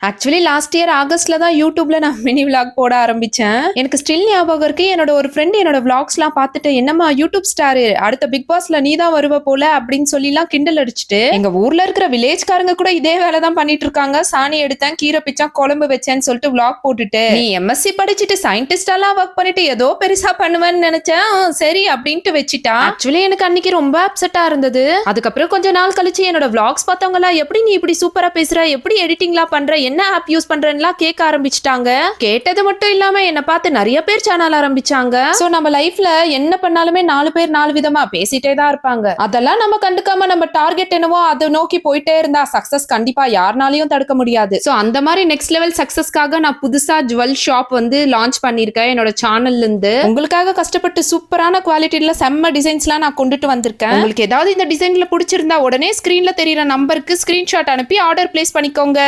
Actually last year ஆகஸ்ட்ல தான் யூடியூப்ல நான் மினி விளாக் போட ஆரம்பிச்சேன். எனக்கு ஸ்டில் ஞாபகம் இருக்கு. என்னோட ஒரு ஃப்ரெண்ட் என்னோட விளாக்ஸ்லாம் பார்த்துட்டு, என்னம்மா யூடியூப் ஸ்டாரு, அடுத்த பிக் பாஸ்ல நீ தான் வருவ போல அப்படின்னு சொல்லிலாம் கிண்டல் அடிச்சுட்டு, எங்க ஊர்ல இருக்கிற வில்லேஜ்காரங்க கூட இதே வேலை தான் பண்ணிட்டு இருக்காங்க. சாணி எடுத்தேன், கீரை பிச்சான், குழம்பு வச்சேன்னு சொல்லிட்டு விளாக் போட்டுட்டு, நீ எம்எஸ்சி படிச்சுட்டு சயின்டிஸ்டாலாம் ஒர்க் பண்ணிட்டு ஏதோ பெருசா பண்ணுவேன்னு நினைச்சேன். சரி அப்படின்ட்டு வச்சுட்டா. ஆக்சுவலி எனக்கு அன்னைக்கு ரொம்ப அப்செட்டா இருந்தது. அதுக்கப்புறம் கொஞ்ச நாள் கழிச்சு என்னோட விளாக்ஸ் பார்த்தவங்க எல்லாம், எப்படி நீ இப்படி சூப்பரா பேசுற, எப்படி எடிட்டிங்லாம் பண்ற, என்ன ஆப் யூஸ் பண்றேன்லாம் கேட்க ஆரம்பிச்சிட்டாங்க. கேட்டது மட்டும் இல்லாம என்ன பார்த்து நிறைய பேர் சேனல் ஆரம்பிச்சாங்க. சோ நம்ம லைஃப்ல என்ன பண்ணாலுமே 4 பேர் 4 விதமா பேசிட்டே தான் இருப்பாங்க. அதெல்லாம் நம்ம கண்டுக்காம நம்ம டார்கெட் என்னவோ அதை நோக்கி போயிட்டே இருந்தா சக்சஸ் கண்டிப்பா யாருனாலையும் தடுக்க முடியாது. சோ அந்த மாதிரி நெக்ஸ்ட் லெவல் சக்சஸ்க்காக நான் புதுசா ஜுவல் ஷாப் வந்து லான்ச் பண்ணிருக்கேன் என்னோட சேனல்ல இருந்து. உங்களுக்காக கஷ்டப்பட்டு சூப்பரான குவாலிட்டியில செம்ம டிசைன்ஸ்லாம் நான் கொண்டுட்டு வந்திருக்கேன். உங்களுக்கு ஏதாவது இந்த டிசைன்ல பிடிச்சிருந்தா உடனே ஸ்கிரீன்ல தெரியற நம்பருக்கு ஸ்கிரீன்ஷாட் அனுப்பி ஆர்டர் பிளேஸ் பண்ணிக்கோங்க.